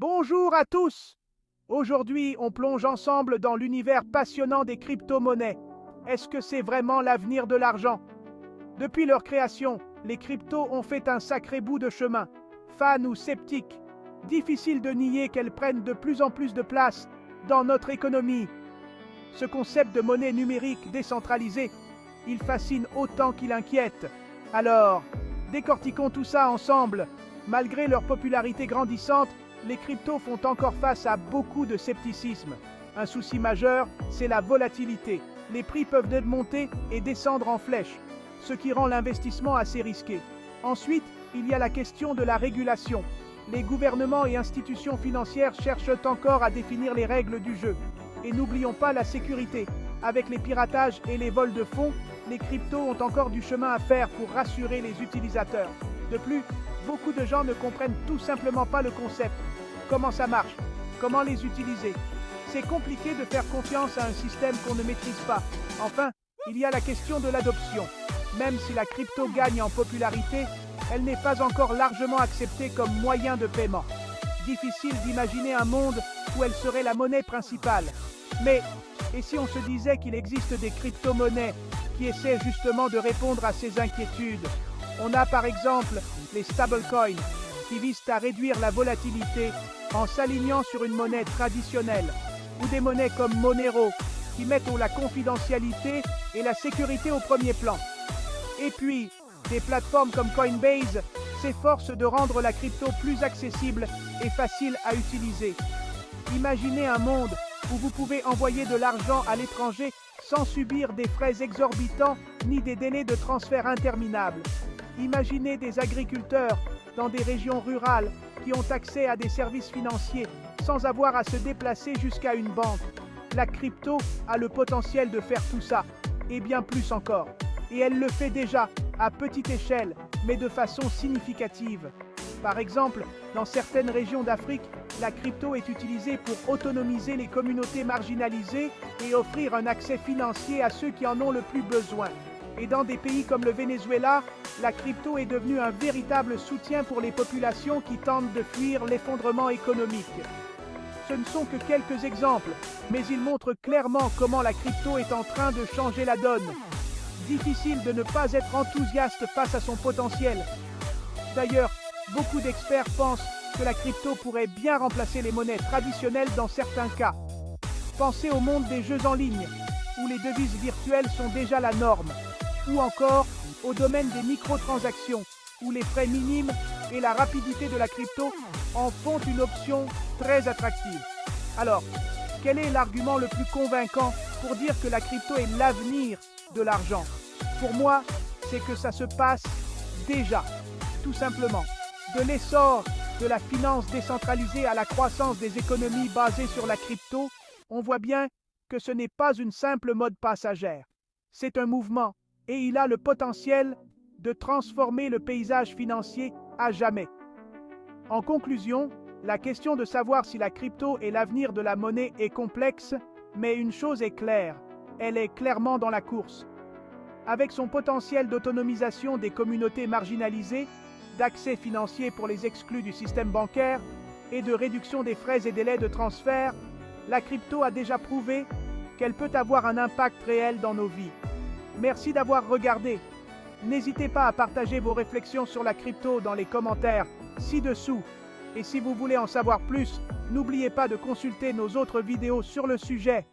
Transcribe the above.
Bonjour à tous! Aujourd'hui, on plonge ensemble dans l'univers passionnant des crypto-monnaies. Est-ce que c'est vraiment l'avenir de l'argent? Depuis leur création, les cryptos ont fait un sacré bout de chemin. Fans ou sceptiques, difficile de nier qu'elles prennent de plus en plus de place dans notre économie. Ce concept de monnaie numérique décentralisée, il fascine autant qu'il inquiète. Alors, décortiquons tout ça ensemble. Malgré leur popularité grandissante, les cryptos font encore face à beaucoup de scepticisme. Un souci majeur, c'est la volatilité. Les prix peuvent monter et descendre en flèche, ce qui rend l'investissement assez risqué. Ensuite, il y a la question de la régulation. Les gouvernements et institutions financières cherchent encore à définir les règles du jeu. Et n'oublions pas la sécurité. Avec les piratages et les vols de fonds, les cryptos ont encore du chemin à faire pour rassurer les utilisateurs. De plus, beaucoup de gens ne comprennent tout simplement pas le concept. Comment ça marche? Comment les utiliser? C'est compliqué de faire confiance à un système qu'on ne maîtrise pas. Enfin, il y a la question de l'adoption. Même si la crypto gagne en popularité, elle n'est pas encore largement acceptée comme moyen de paiement. Difficile d'imaginer un monde où elle serait la monnaie principale. Mais, et si on se disait qu'il existe des crypto-monnaies qui essaient justement de répondre à ces inquiétudes? On a par exemple les stablecoins, qui visent à réduire la volatilité en s'alignant sur une monnaie traditionnelle, ou des monnaies comme Monero, qui mettent la confidentialité et la sécurité au premier plan. Et puis, des plateformes comme Coinbase s'efforcent de rendre la crypto plus accessible et facile à utiliser. Imaginez un monde où vous pouvez envoyer de l'argent à l'étranger sans subir des frais exorbitants ni des délais de transfert interminables. Imaginez des agriculteurs dans des régions rurales qui ont accès à des services financiers sans avoir à se déplacer jusqu'à une banque. La crypto a le potentiel de faire tout ça, et bien plus encore. Et elle le fait déjà, à petite échelle, mais de façon significative. Par exemple, dans certaines régions d'Afrique, la crypto est utilisée pour autonomiser les communautés marginalisées et offrir un accès financier à ceux qui en ont le plus besoin. Et dans des pays comme le Venezuela, la crypto est devenue un véritable soutien pour les populations qui tentent de fuir l'effondrement économique. Ce ne sont que quelques exemples, mais ils montrent clairement comment la crypto est en train de changer la donne. Difficile de ne pas être enthousiaste face à son potentiel. D'ailleurs, beaucoup d'experts pensent que la crypto pourrait bien remplacer les monnaies traditionnelles dans certains cas. Pensez au monde des jeux en ligne, où les devises virtuelles sont déjà la norme, ou encore au domaine des microtransactions, où les frais minimes et la rapidité de la crypto en font une option très attractive. Alors, quel est l'argument le plus convaincant pour dire que la crypto est l'avenir de l'argent? Pour moi, c'est que ça se passe déjà, tout simplement. De l'essor de la finance décentralisée à la croissance des économies basées sur la crypto, on voit bien que ce n'est pas une simple mode passagère. C'est un mouvement, et il a le potentiel de transformer le paysage financier à jamais. En conclusion, la question de savoir si la crypto est l'avenir de la monnaie est complexe, mais une chose est claire, elle est clairement dans la course. Avec son potentiel d'autonomisation des communautés marginalisées, d'accès financier pour les exclus du système bancaire et de réduction des frais et délais de transfert, la crypto a déjà prouvé qu'elle peut avoir un impact réel dans nos vies. Merci d'avoir regardé. N'hésitez pas à partager vos réflexions sur la crypto dans les commentaires ci-dessous. Et si vous voulez en savoir plus, n'oubliez pas de consulter nos autres vidéos sur le sujet.